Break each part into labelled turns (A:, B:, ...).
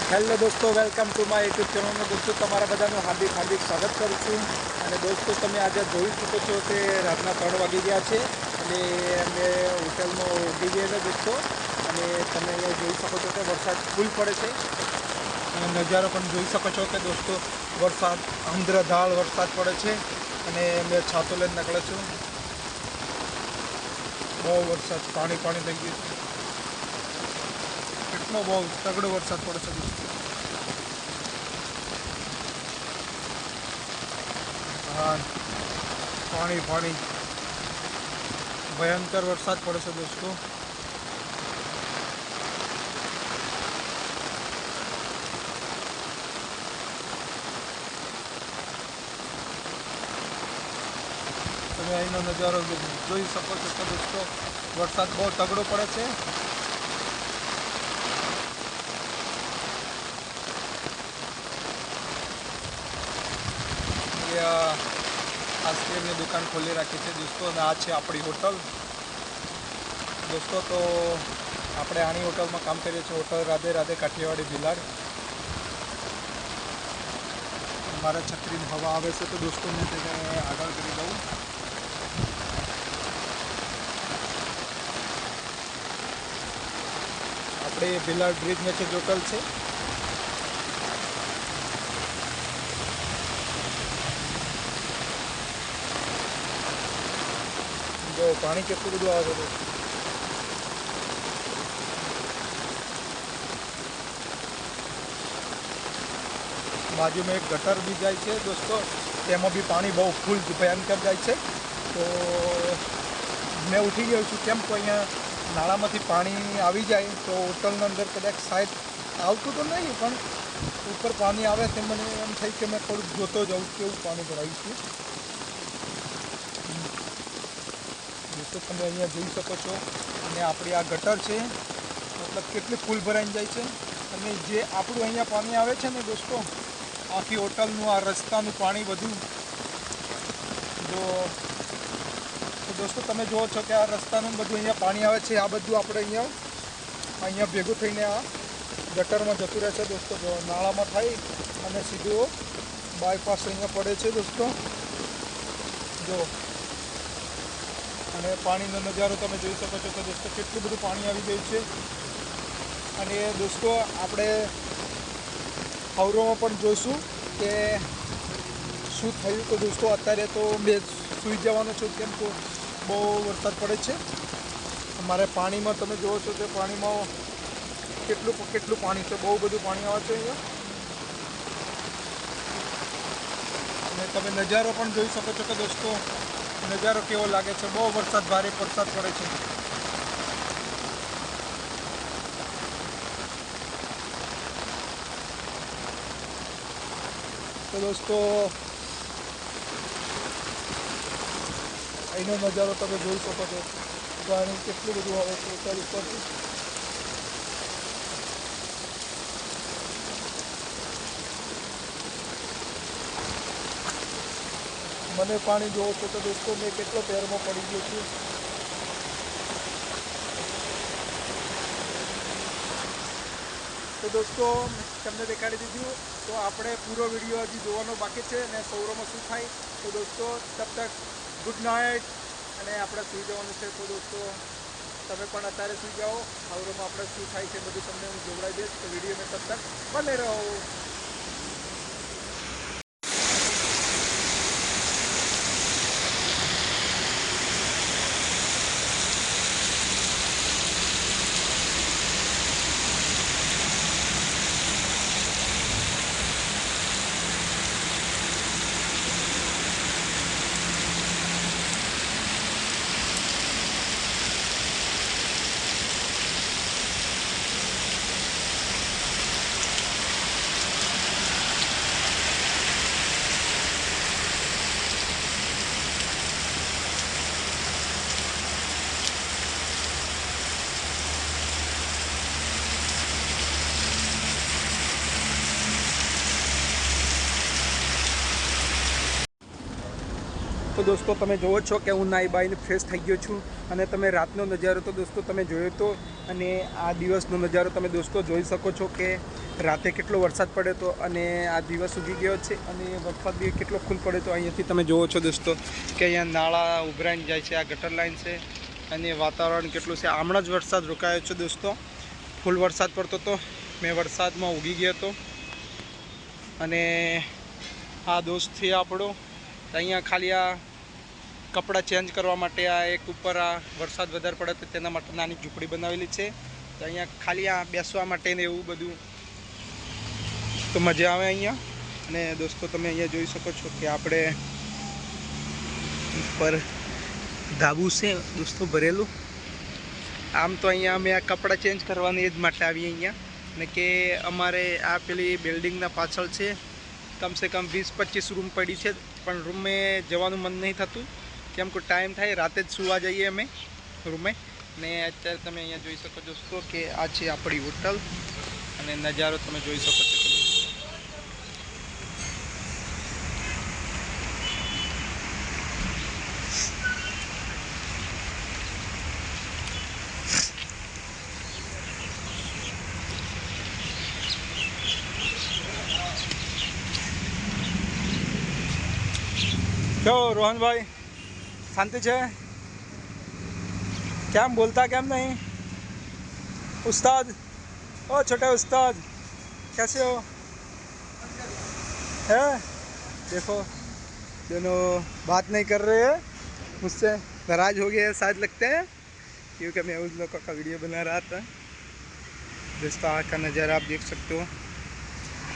A: Hello દોસ્તો, welcome to my YouTube ચેનલમાં દોસ્તો તમારા બધાનું હાર્દિક સ્વાગત કરું છું. અને દોસ્તો તમે આજે જોઈ શકો છો કે રાતના 3 વાગી ગયા છે અને અમે હોટલમાં ઉભી ગયા દોસ્તો. અને તમે અહીંયા જોઈ શકો છો કે વરસાદ ફૂલ પડે છે અને નજારો પણ જોઈ શકો છો કે દોસ્તો વરસાદ આંધ્રધાળ વરસાદ પડે છે. અને અમે છાતો લઈને નીકળે છું. બહુ વરસાદ પાણી થઈ ગયું છે. કેટલો બહુ તગડો વરસાદ પડે છે દોસ્તો. હા, પાણી ભયંકર વરસાદ પડે છે દોસ્તો. તમે અહીંનો નજારો જોઈ શકો છો કે દોસ્તો વરસાદ બહુ તગડો પડે છે. આઈસ્ક્રીમની દુકાન ખોલી રાખી છે દોસ્તો અને આ છે આપણી હોટલ દોસ્તો. તો આપણે આની હોટલમાં કામ કરીએ છીએ, હોટલ રાધે રાધે કાઠિયાવાડી ભિલાડ. મારા છત્રીમાં હવા આવે છે તો દોસ્તો મેં તેને આગળ કરી દઉં. આપણે ભિલાડ બ્રિજ નીચે જ હોટલ છે. જો પાણી કેટલું બધું આવે છે. બાજુમાં એક ગટર બી જાય છે દોસ્તો, તેમાં બી પાણી બહુ ફૂલ ભયંકર જાય છે. તો મેં ઉઠી ગયો છું કેમ તો અહીંયા નાળામાંથી પાણી આવી જાય તો હોટલની અંદર કદાચ શાયદ આવતું તો નહીં પણ ઉપર પાણી આવે તે મને એમ થાય કે મેં થોડુંક જોતો જાઉં કેવું પાણી ભરાયું છે. દોસ્તો તમે અહીંયા જોઈ શકો છો અને આપણી આ ગટર છે મતલબ કેટલી ફૂલ ભરાઈને જાય છે. અને જે આપણું અહીંયા પાણી આવે છે ને દોસ્તો, આખી હોટલનું આ રસ્તાનું પાણી બધું જો તો દોસ્તો તમે જુઓ છો કે આ રસ્તાનું બધું અહીંયા પાણી આવે છે. આ બધું આપણે અહીંયા ભેગું થઈને આ ગટરમાં જતું રહે છે દોસ્તો. જો નાળામાં થઈ અને સીધું બાયપાસ અહીંયા પડે છે દોસ્તો. જો અને પાણીનો નજારો તમે જોઈ શકો છો કે દોસ્તો કેટલું બધું પાણી આવી ગયું છે. અને દોસ્તો આપણે હવરોમાં પણ જોઈશું કે શું થયું. તો દોસ્તો અત્યારે તો મેં સૂઈ જવાનો છું કેમ તો બહુ વરસાદ પડે છે. અમારે પાણીમાં તમે જુઓ છો કે પાણીમાં કેટલું પાણી છે, બહુ બધું પાણી આવે છે અહીંયા. અને તમે નજારો પણ જોઈ શકો છો કે દોસ્તો નજારો કેવો લાગે છે. બહુ ભારે વરસાદ પડે છે. તો દોસ્તો અહીંનો નજારો તમે જોઈ શકો છો. પાણી કેટલું બધું આવે છે ઉપરથી. મને પાણી જોવો છો તો દોસ્તો મેં કેટલો પેરમાં પડી ગયો છું. તો દોસ્તો તમને દેખાડી દીધું. તો આપણે પૂરો વિડીયો હજી જોવાનો બાકી છે અને સૌરોમાં શું થાય. તો દોસ્તો તબ તક ગુડ નાઇટ અને આપણે સૂઈ જવાનું છે. તો દોસ્તો તમે પણ અત્યારે સૂઈ જાઓ. સૌરોમાં આપણે શું થાય છે બધું તમને હું જોવડાવી દઈશ. તો વિડીયોને તબ તક બને રહો. दोस्तों તમે જોવો છો કે હું નાઈ બાઈને ફ્રેશ થઈ ગયો છું અને તમે રાતનો નજારો તો દોસ્તો તમે જોયો તો અને આ દિવસનો નજારો તમે દોસ્તો જોઈ શકો છો કે રાતે કેટલો વરસાદ પડ્યો હતો અને આ દિવસ ઉગી ગયો છે અને વરસાદ બી કેટલો ફૂલ પડ્યો તો અહીંયાથી તમે જોવો છો દોસ્તો કે અહીંયા નાળા ઉભરાઈને જાય છે, આ ગટર લાઈન છે અને વાતાવરણ કેટલું છે. હમણાં જ વરસાદ રોકાયો છે દોસ્તો, ફૂલ વરસાદ પડતો હતો, મેં વરસાદમાં ઉગી ગયો હતો. અને આ દોસ્ત છે આપણો, અહીંયા ખાલી આ કપડાં ચેન્જ કરવા માટે આ એક ઉપર આ વરસાદ વધારે પડે તો તેના માટે નાની ઝૂંપડી બનાવેલી છે. તો અહીંયા ખાલી આ બેસવા માટે ને એવું બધું તો મજા આવે અહીંયા. અને દોસ્તો તમે અહીંયા જોઈ શકો છો કે આપણે ઉપર ધાબુ છે દોસ્તો ભરેલું. આમ તો અહીંયા અમે આ કપડાં ચેન્જ કરવાની એ જ માટે આવીએ અહીંયા, ને કે અમારે આ પેલી બિલ્ડિંગના પાછળ છે કમસે કમ 20-25 રૂમ પડી છે, પણ રૂમમાં જવાનું મન નહીં થતું કેમ કે ટાઈમ થાય રાતે જ સુવા જઈએ અમે રૂમે. ને અત્યારે તમે અહીંયા જોઈ શકો દોસ્તો કે આ છે આપણી હોટલ અને નજારો તમે જોઈ શકો છો. क्यों रोहन भाई शांति है? क्या बोलता क्या नहीं उस्ताद? ओ छोटा उस्ताद कैसे हो? है देखो दोनों बात नहीं कर रहे हैं, मुझसे नाराज हो गए शायद लगते हैं क्योंकि मैं उन लोगों का वीडियो बना रहा था. दोस्तों आज का नज़ारा आप देख सकते हो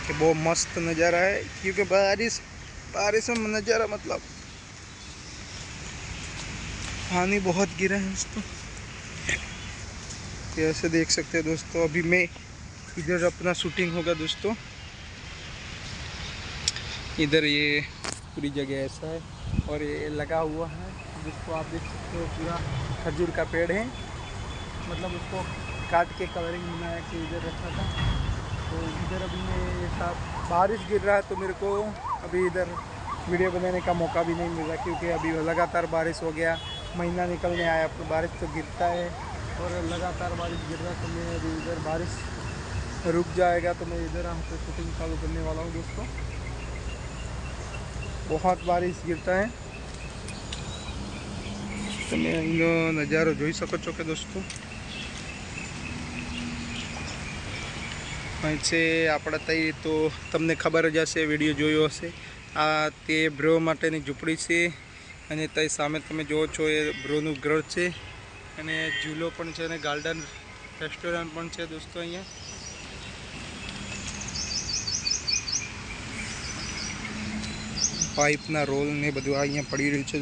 A: कि बहुत मस्त नज़ारा है क्योंकि बारिश में नज़ारा मतलब पानी बहुत गिरा है दोस्तों. ऐसे देख सकते हैं दोस्तों. अभी मैं इधर अपना शूटिंग होगा दोस्तों. इधर ये पूरी जगह ऐसा है और ये लगा हुआ है जिसको आप देख सकते हो पूरा खजूर का पेड़ है, मतलब उसको काट के कवरिंग बनाया कि इधर रखा था. तो इधर अभी मैं ऐसा बारिश गिर रहा है तो मेरे को अभी इधर वीडियो बनाने का मौका भी नहीं मिल रहा क्योंकि अभी लगातार बारिश हो गया, महीना निकलने आया तो बारिश तो गिरता है और लगातार बारिश गिर रहा है. तो मैं अभी इधर बारिश रुक जाएगा तो मैं इधर यहाँ पे शूटिंग चालू करने वाला हूँ दोस्तों. बहुत बारिश गिरता है तो मैं इनो नज़ारो જોઈ શકો છો કે દોસ્તો. અહીં છે આપણા તઈ તો તમને ખબર જ હશે, વિડીયો જોયો હશે. આ તે બ્રો માટેની ઝૂંપડી છે અને તે સામે તમે જોવો છો એ બ્રોનું ઘર છે અને ઝૂલો પણ છે અને ગાર્ડન રેસ્ટોરન્ટ પણ છે દોસ્તો. અહીંયા પાઇપના રોલ ને બધું અહીંયા પડી રહ્યું છે.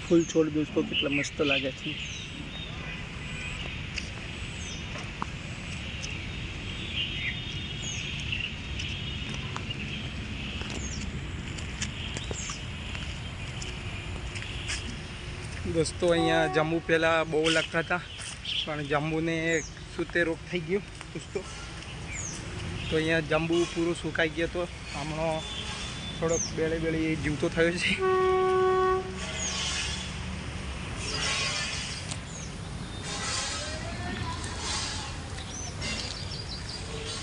A: ફૂલ છોડ દોસ્તો કેટલા મસ્ત લાગે છે. દોસ્તો અહીંયા જાંબુ પહેલાં બહુ લાગતા હતા પણ જાંબુને સૂતે રોગ થઈ ગયો દોસ્તો. તો અહીંયા જાંબુ પૂરું સુકાઈ ગયો તો હમણાં થોડોક બેળી જીવતો થયો છે.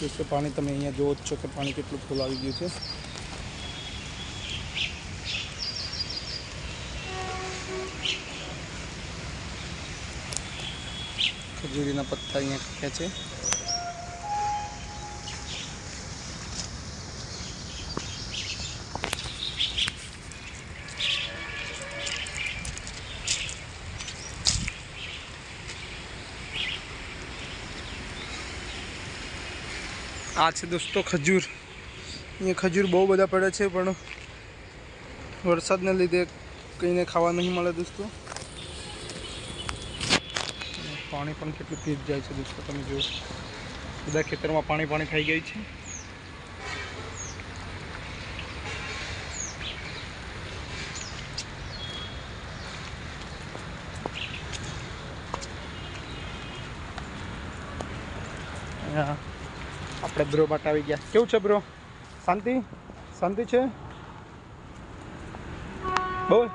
A: દોસ્તો પાણી તમે અહીંયા જોવો જ છો કે પાણી કેટલું ફૂલ આવી ગયું છે. ખજૂરીના પત્તા અહીંયા ખાખ્યા છે. આ છે દોસ્તો ખજૂર. અહીંયા ખજૂર બહુ બધા પડે છે પણ વરસાદને લીધે કંઈને ખાવા નહીં મળે દોસ્તો. પાણી પણ કેટલું તેજ જાય છે દોસ્તો, તમે જુઓ બધા ખેતરમાં પાણી થઈ ગયું છે. આપણે બ્રો માટે આવી ગયા. કેવું છે બ્રો? શાંતિ છે? બોલ.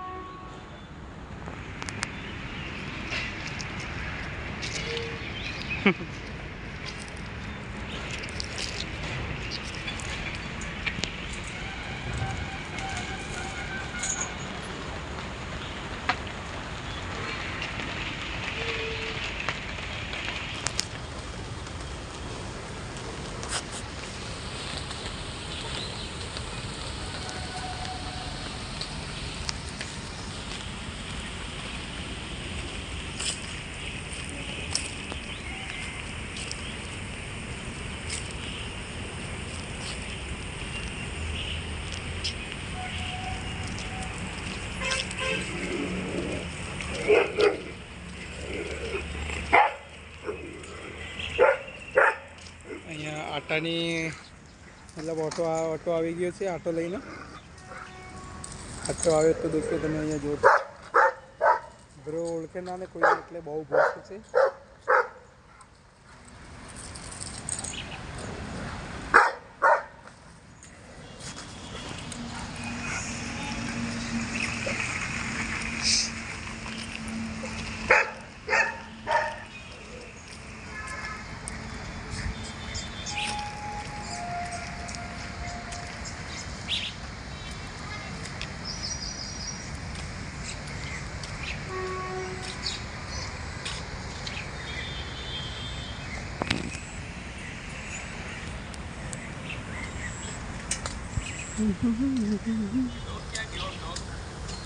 A: અહીંયા આટાની મતલબ ઓટો આવી ગયો છે. આટો લઈને આટો આવ્યો તો દોસ્તો તમે અહીંયા જો બ્રો ઓળખે ના ને કોઈ એટલે બહુ ભોસ છે.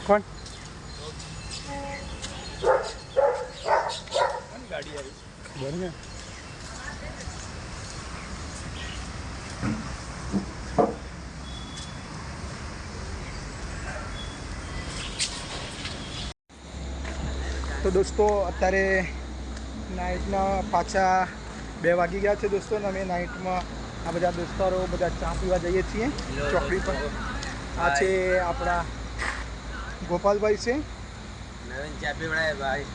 A: કોણ ગાડી આવી ખબર ને. તો દોસ્તો અત્યારે નાઇટના પાછા 2 વાગી ગયા છે દોસ્તો, અને અમે નાઇટમાં આ બધા દોસ્તારો બધા ચા પીવા જઈએ છીએ ચોકડી પર. આ છે આપણા ગોપાલભાઈ છે.
B: નવીન ચા પીવડાય ભાઈ.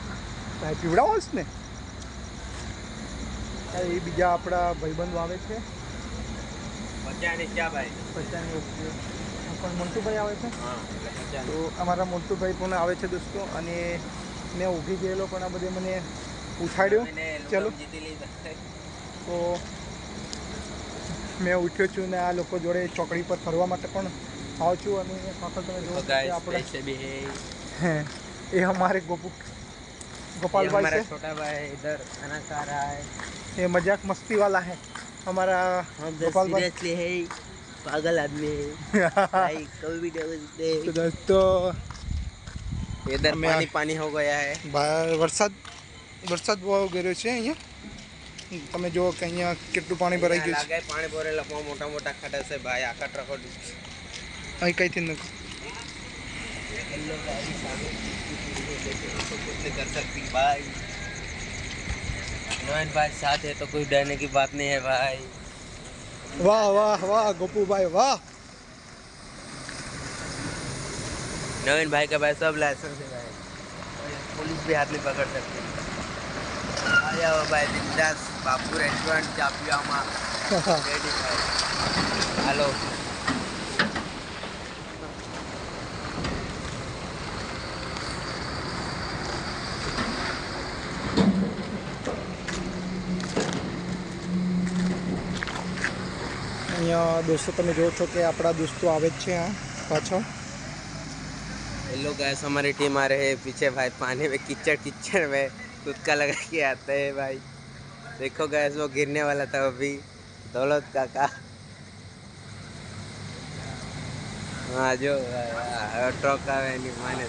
A: ચા પીવડાવો છે ને. એ બીજા આપણા ભાઈબંધો આવે છે.
B: પચાની ચા ભાઈ.
A: પચાની પણ મોન્ટુભાઈ આવે છે. તો અમારા મોન્ટુભાઈ પણ આવે છે દોસ્તો, અને મેં ઊભી ગયેલો પણ આ બધે મને ઉઠાડ્યો. ચલો તો મેં ઉઠ્યો છું ને આ લોકો જોડે ચોકડી પર ફરવા માટે પણ આવું છું. અને પાછળ તમે જુઓ આપણે એ અમારે गोपाल भाई से
B: छोटा भाई इधर खाना खा रहा है.
A: ये मजाक मस्ती वाला है हमारा गोपाल भाई.
B: सीरियसली है पागल आदमी है भाई. कभी भी डरते.
A: तो दोस्तों
B: इधर पानी हो गया है.
A: વરસાદ બહુ ગયો છે અહીંયા. તમે જુઓ કે અહીંયા કેટલું પાણી ભરાઈ ગયું છે.
B: પાણી ભરેલા મોટા મોટા ખાડા છે ભાઈ. આખા ટ્રકો
A: અહીં કઈથી નથી.
B: कर सकती भाई. नवीन भाई साथ है तो कोई डरने की बात नहीं है भाई.
A: वाह वाह वाह गोपू भाई वाह.
B: नवीन भाई का भाई सब लाइसेंस है भाई. पुलिस भी हाथ में पकड़ सकती है. आया हो भाई बिंदास बापू रेस्टोरेंट चापिया में રેડી ભાઈ હાલો
A: અહીંયા દોસ્તો તમે જો છો કે આપણા દોસ્તો આવે જ છે આ પાછળ.
B: हेलो गैस हमारी टीम आ रहे हैं पीछे भाई पानी में कीचड़ कीचड़ में तुतका लगा के आते हैं भाई देखो गैस वो गिरने वाला था अभी दौलत काका हाँ जो ट्रक आवे नहीं माने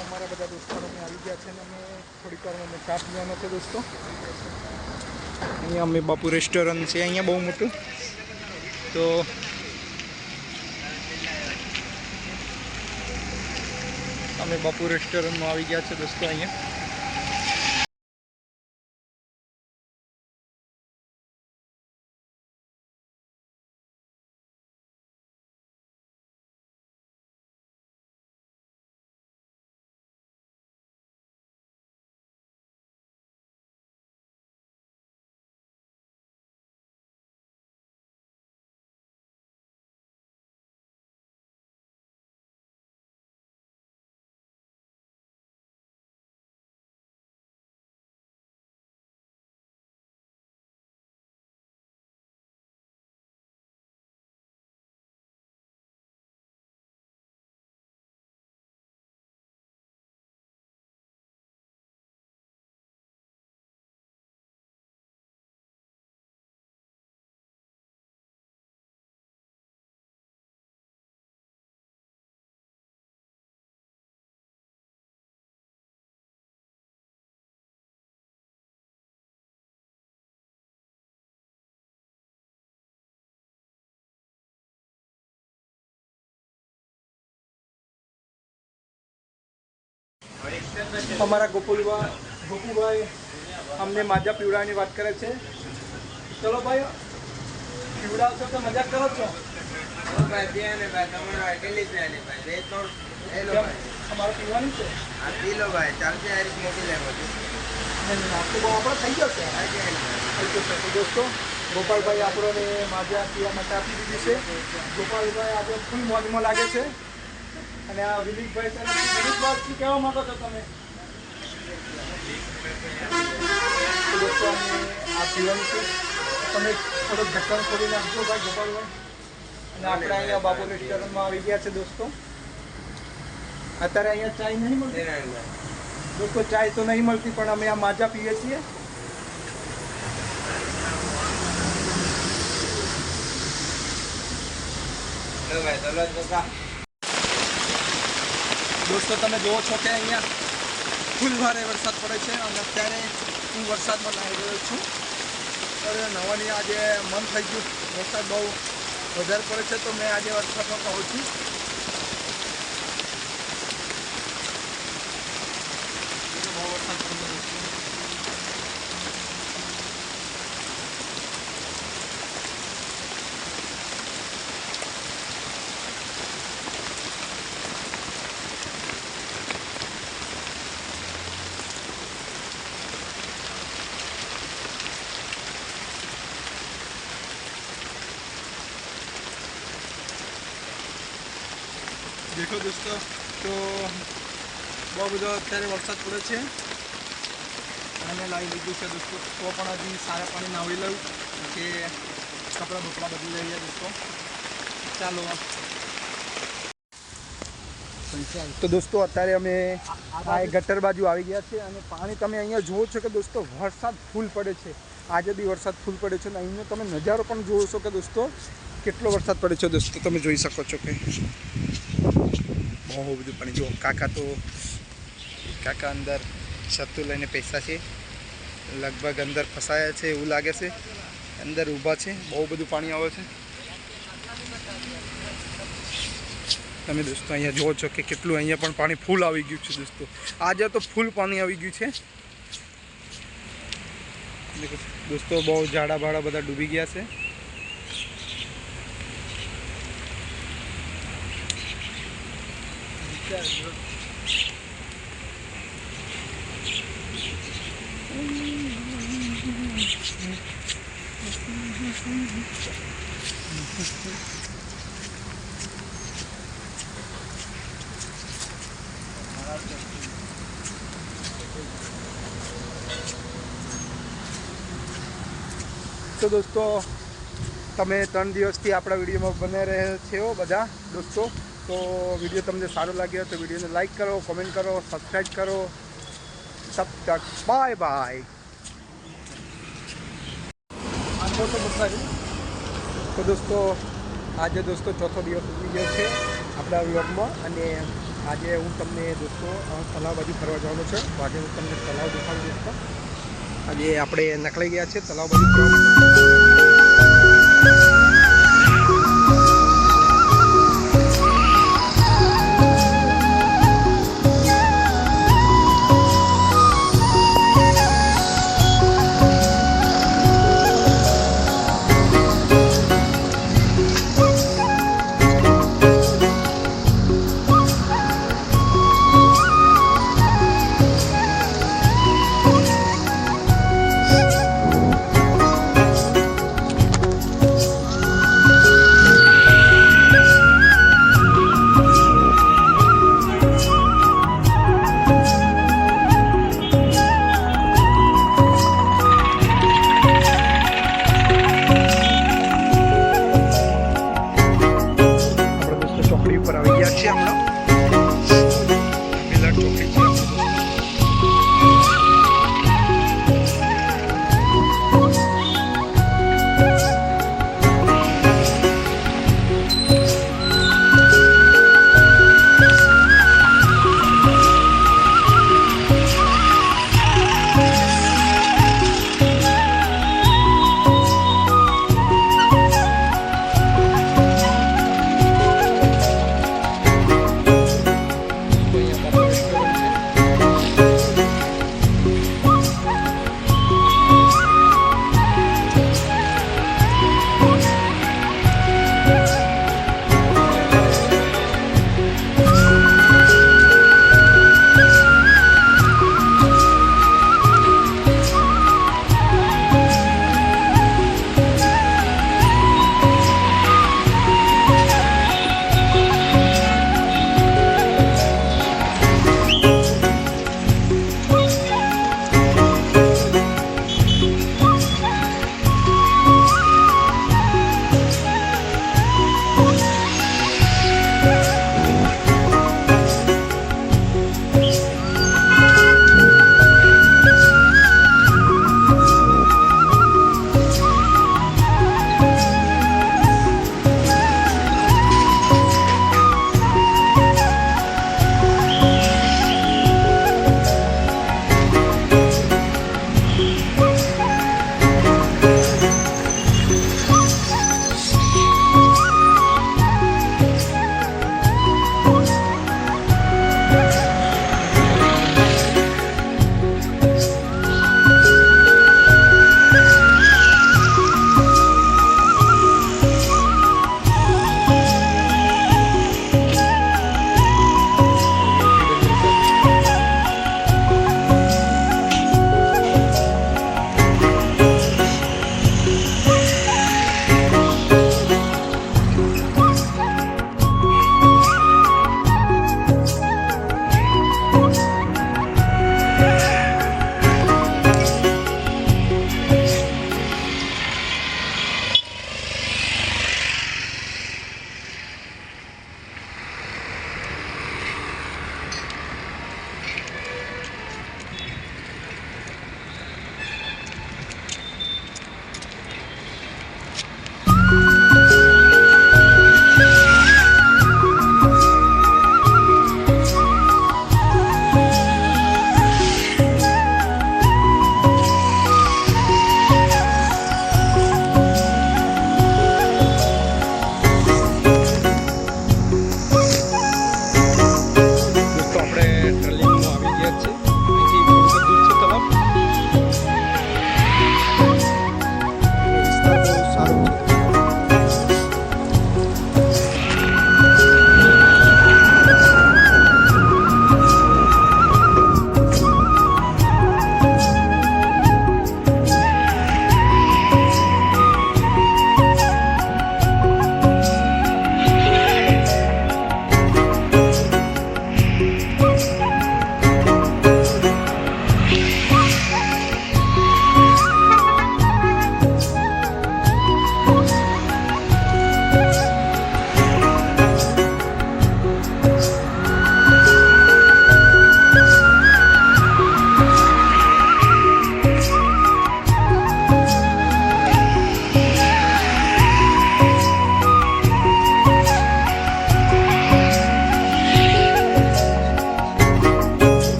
A: અમારા બધા દોસ્તારો અમે આવી ગયા છે ને અમે થોડીક વારમાં અમે ચા પીવાનો છે દોસ્તો. અહીંયા અમે બાપુ રેસ્ટોરન્ટ છે અહીંયા બહુ મોટું. તો અમે બાપુ રેસ્ટોરન્ટમાં આવી ગયા છે દોસ્તો અહીંયા. અમારા ગોપુભાઈ અમને માજા પીવડાવવાની વાત કરે છે. ચલો ભાઈ પીવડાવશો તો મજાક કરો છો.
B: ભાઈ ત્યાં ને ભાઈ તમારો અકેલી જ ને ભાઈ બે ત્રણ એ લો ભાઈ
A: અમારે પીવાની છે.
B: આ પી લો ભાઈ ચાલશે આ રીત મોટી લેવો છે
A: નાસ્તો બહુ આપણે થઈ જશે. થઈ જશે. તો દોસ્તો ગોપાલભાઈ આપણને માજા પીવા માટે આપી દીધી છે. ગોપાલભાઈ આજે ફૂલ મોજમાં લાગે છે. અને આ વિલીકભાઈ તરફથી વિલીકભાઈ શું કહેવા માંગો છો તમે? તો દોસ્તો અમે આ પીવાનું છે. તમે થોડોક ઢક્કન ખોલી નાખજો ભાઈ ગોપાલભાઈ. અને આપણે અહીંયા બાપુ રેસ્ટોરન્ટમાં આવી ગયા છે દોસ્તો. અત્યારે અહીંયા ચાય નહીં મળતી દોસ્તો. ચાય તો નહીં મળતી પણ અમે આ માજા પીએ છીએ.
B: ભાઈ દોલત કાકા
A: દોસ્તો તમે જુઓ છો કે અહીંયા ફૂલ ભારે વરસાદ પડે છે. અને અત્યારે હું વરસાદમાં નાહી રહ્યો છું. અરે નવાની આજે મન થઈ ગયું. વરસાદ બહુ વધારે પડે છે તો મેં આજે વરસાદમાં કહું છું. બહુ વરસાદ પડે છે. દેખો દોસ્તો તો બહુ બધો અત્યારે વરસાદ પડે છે. અને લાવી લીધું છે દોસ્તો. તો પણ હજી સારા પાણી નાહી લઉં કે કપડાં બપડા બદલી લઈએ દોસ્તો. ચાલો તો દોસ્તો અત્યારે અમે આ ગટર બાજુ આવી ગયા છે. અને પાણી તમે અહીંયા જુઓ છો કે દોસ્તો વરસાદ ફૂલ પડે છે. આજે બી વરસાદ ફૂલ પડે છે. અને અહીંનો તમે નજારો પણ જુઓ છો કે દોસ્તો કેટલો વરસાદ પડે છે દોસ્તો. તમે જોઈ શકો છો કે બહુ બધું પાણી. જો કાકા અંદર છત્તુ લઈને પૈસા છે. લગભગ અંદર ફસાયા છે એવું લાગે છે. અંદર ઊભા છે. બહુ બધું પાણી આવે છે. તમે દોસ્તો અહીંયા જુઓ છો કે કેટલું અહીંયા પણ પાણી ફૂલ આવી ગયું છે દોસ્તો. આજે તો ફૂલ પાણી આવી ગયું છે દોસ્તો. બહુ ઝાડા ભાડા બધા ડૂબી ગયા છે. તો દોસ્તો તમે 3 દિવસથી આપણા વિડીયોમાં બને રહે છો બધા દોસ્તો. તો વિડીયો તમને સારો લાગ્યો તો વિડીયોને લાઈક કરો, કોમેન્ટ કરો, સબસ્ક્રાઈબ કરો. તબ તક બાય બાય. તો દોસ્તો આજે દોસ્તો ચોથો દિવસ ઉગી ગયો છે આપણા વ્લોગમાં, અને આજે હું તમને દોસ્તો તલાવ બાજુ ફરવા જવાનો છે. તો આજે હું તમને તલાવ દેખાડું દોસ્તો. આજે આપણે નીકળી ગયા છે તલાવ બાજુ ફરવા.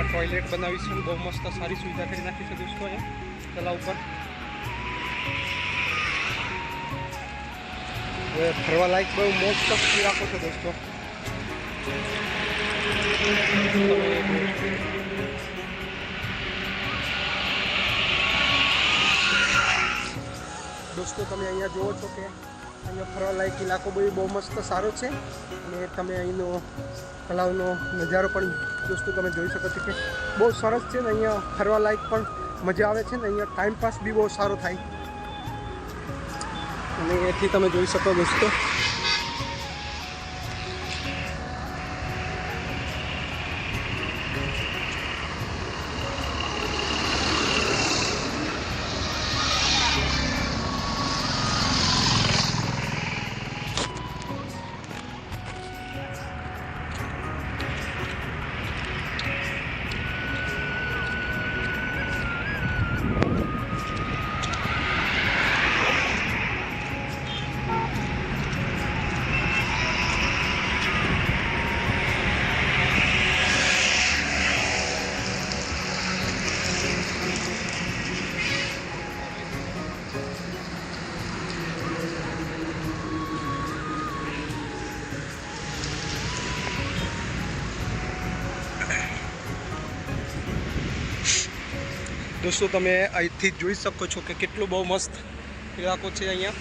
A: અહીંયા ટોયલેટ બનાવીશું, બહુ મસ્ત સારી સુવિધા કરી નાખી છે દોસ્તો અહીંયા તલાવ ઉપર. હવે ફરવા લાયક બહુ મસ્ત રાખો છો દોસ્તો. દોસ્તો તમે અહીંયા જુઓ છો કે અહીંયા ફરવા લાયક ઇલાકો બહુ મસ્ત સારો છે. અને તમે અહીંનો તળાવનો નજારો પણ દોસ્તો તમે જોઈ શકો છો કે બહુ સરસ છે ને. અહીંયા ફરવા લાયક પણ મજા આવે છે ને. અહીંયા ટાઈમ પાસ બી બહુ સારો થાય. અને એથી તમે જોઈ શકો દોસ્તો તમે અહીંથી જોઈ શકો છો કે કેટલું બહુ મસ્ત ઇલાકો છે. અહીંયા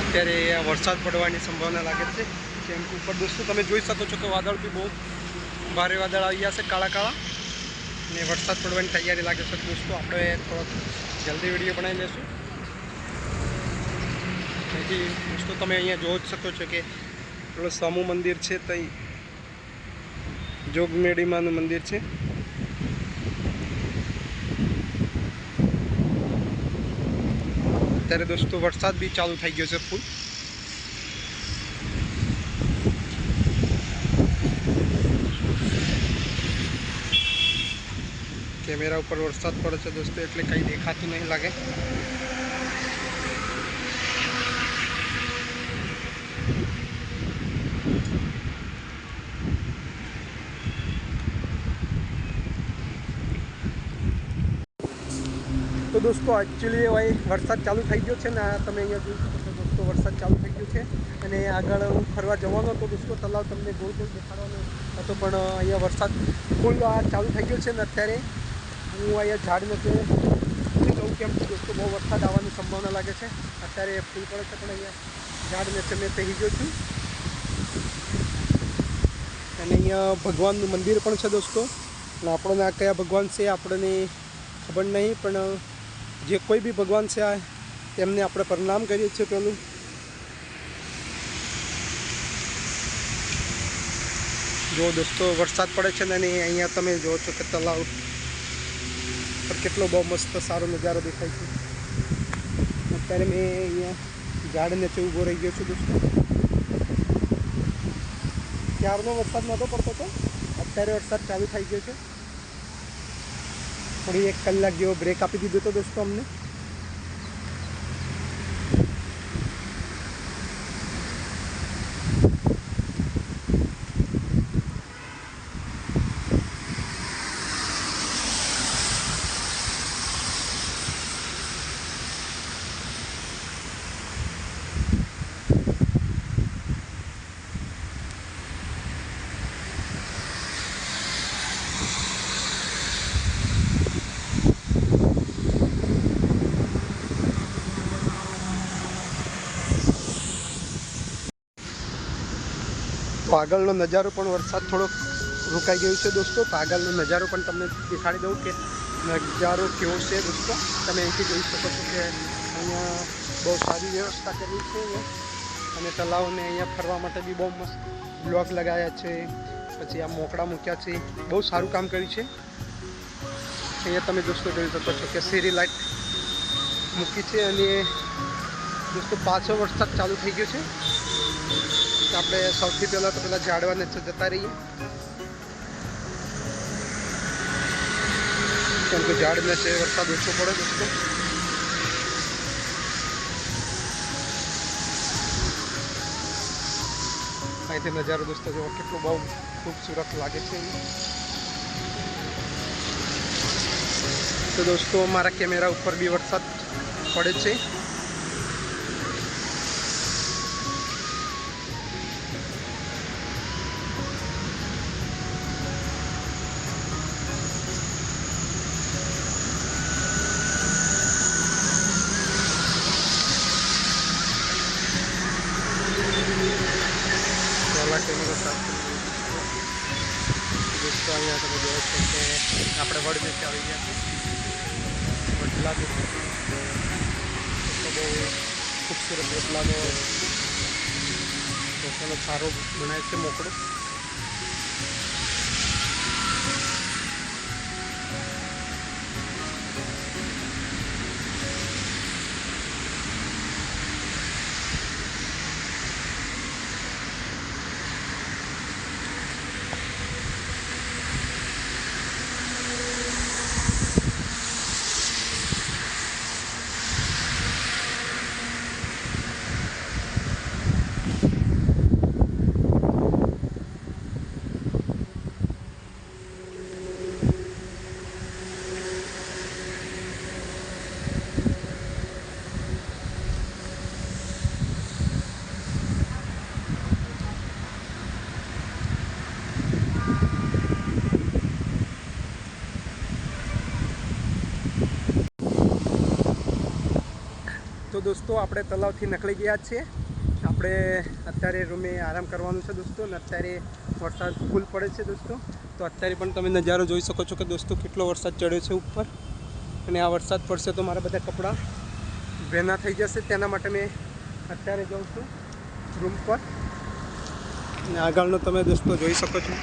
A: અત્યારે વરસાદ પડવાની સંભાવના લાગે છે. કેમ કે ઉપર દોસ્તો તમે જોઈ શકો છો કે વાદળ બી બહુ ભારે વાદળ આવી ગયા છે, કાળા કાળા, અને વરસાદ પડવાની તૈયારી લાગે છે દોસ્તો. આપણે થોડોક જલ્દી વિડીયો બનાવી લઈશું. તેથી દોસ્તો તમે અહીંયા જોઈ શકો છો કે પેલું સમૂહ મંદિર છે, ત્યાં જોગમેડીમાનું મંદિર છે. અત્યારે દોસ્તો વરસાદ બી ચાલુ થઈ ગયો છે ફૂલ. કેમેરા ઉપર વરસાદ પડે છે દોસ્તો, એટલે કંઈ દેખાતું નહીં લાગે. તો દોસ્તો એકચ્યુઅલી ભાઈ વરસાદ ચાલુ થઈ ગયો છે ને. તમે અહીંયા જોઈ શકો છો દોસ્તો વરસાદ ચાલુ થઈ ગયો છે. અને આગળ હું ફરવા જવાનો હતો દોસ્તો. તલાવ તમને ગોળ ગોળ દેખાડવાનો હતો, પણ અહીંયા વરસાદ ફૂલ ચાલુ થઈ ગયો છે ને. અત્યારે હું અહીંયા ઝાડ નીચે જઉં, કેમ દોસ્તો બહુ વરસાદ આવવાની સંભાવના લાગે છે. અત્યારે ફૂલ પડે છે, પણ અહીંયા ઝાડ નીચે મેં પહેરી ગયો છું. અને અહીંયા ભગવાનનું મંદિર પણ છે દોસ્તો. અને આપણને આ કયા ભગવાન છે આપણને ખબર નહીં, પણ જે કોઈ બી ભગવાન છે તેમને આપણે પ્રણામ કરીએ છીએ. પેલું જો દોસ્તો વરસાદ પડે છે ને, અને અહીંયા તમે જુઓ છો કે તલાવ પર કેટલો બહુ મસ્ત સારો નજારો દેખાય છે. અત્યારે મેં અહીંયા ઝાડ નીચે ઊભો રહી ગયો છું દોસ્તો. ત્યારનો વરસાદ નહોતો પડતો હતો, અત્યારે વરસાદ ચાલુ થઈ ગયો છે. થોડી 1 કલાક જેવો બ્રેક આપી દીધો હતો દોસ્તો અમને. તો આગળનો નજારો પણ વરસાદ થોડોક રોકાઈ ગયો છે દોસ્તો. તો આગળનો નજારો પણ તમને દેખાડી દઉં કે નજારો કેવો છે દોસ્તો. તમે અહીંથી જોઈ શકો છો કે અહીંયા બહુ સારી વ્યવસ્થા કરી છે. અને તલાવને અહીંયા ફરવા માટે બી બહુ મસ્ત બ્લોક લગાવ્યા છે, પછી આ મોકળા મૂક્યા છે. બહુ સારું કામ કર્યું છે. અહીંયા તમે દોસ્તો જોઈ શકો છો કે સીરી લાઇટ મૂકી છે. અને દોસ્તો પાછો વરસાદ ચાલુ થઈ ગયો છે. આપણે સૌથી પહેલાં તો પેલા ઝાડવા નીચે જતા રહીએ, કેમ કે ઝાડ નીચે વરસાદ ઓછો પડે દોસ્તો. અહીંથી નજારો દોસ્તો જો કેટલો બહુ ખૂબસૂરત લાગે છે. તો દોસ્તો મારા કેમેરા ઉપર બી વરસાદ પડે છે. કેમેરો સાફ દોસ્તો અહીંયા તમે જોવો છો કે આપણે વડ નીચે આવી ગયા છે. વડલા તો બહુ ખૂબસૂરત વડલાનો પોતાનો સારો બનાવે છે મોકળો. તો દોસ્તો આપણે તલાવથી નીકળી ગયા છીએ. આપણે અત્યારે રૂમે આરામ કરવાનું છે દોસ્તો. અને અત્યારે વરસાદ ફૂલ પડે છે દોસ્તો. તો અત્યારે પણ તમે નજારો જોઈ શકો છો કે દોસ્તો કેટલો વરસાદ ચડ્યો છે ઉપર. અને આ વરસાદ પડશે તો મારા બધા કપડાં ભેના થઈ જશે. તેના માટે મેં અત્યારે જાઉં છું રૂમ પર. અને આગળનો તમે દોસ્તો જોઈ શકો છો.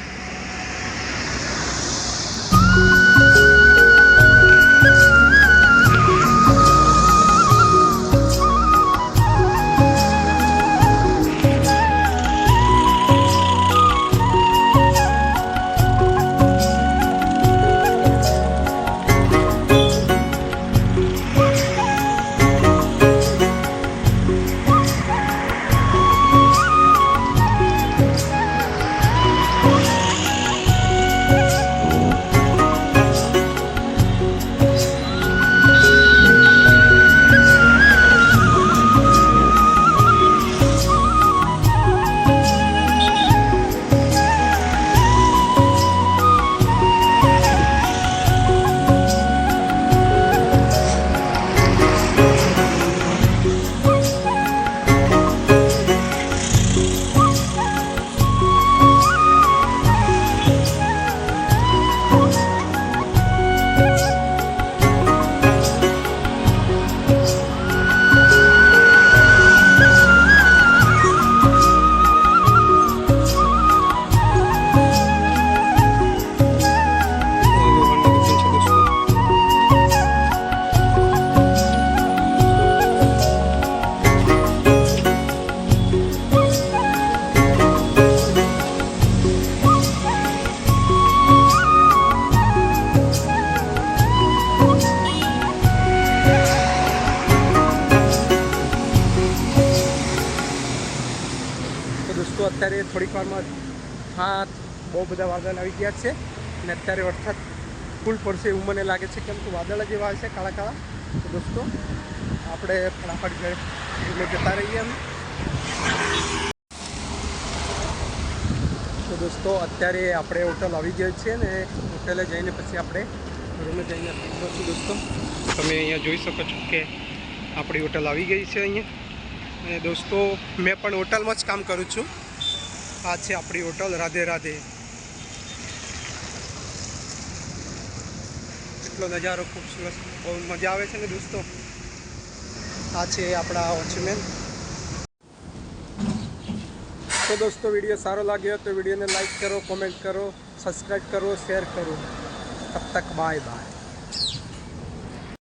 A: દોસ્તો અત્યારે થોડીક વારમાં બહુ બધા વાદળ આવી ગયા છે. અને અત્યારે વરસાદ ફૂલ પડશે એવું મને લાગે છે, કેમ કે વાદળા જેવા આવે છે કાળા કાળા. તો દોસ્તો આપણે ફટાફટ ઘરે જતા રહીએ અમે. તો દોસ્તો અત્યારે આપણે હોટલ આવી ગઈ છે ને હોટલે જઈને પછી આપણે રૂમે જઈને પહોંચીશું. દોસ્તો તમે અહીંયા જોઈ શકો છો કે આપણી હોટલ આવી ગઈ છે અહીંયા. અને દોસ્તો મેં પણ હોટલમાં જ કામ કરું છું. આ છે આપણી હોટલ રાધે રાધે. એટલો નજારો ખૂબસૂરત, બહુ મજા આવે છે ને દોસ્તો. આ છે આપણા વોચમેન. તો દોસ્તો વિડીયો સારો લાગ્યો તો વિડીયોને લાઈક કરો, કોમેન્ટ કરો, સબસ્ક્રાઈબ કરો, શેર કરો. તબ તક બાય બાય.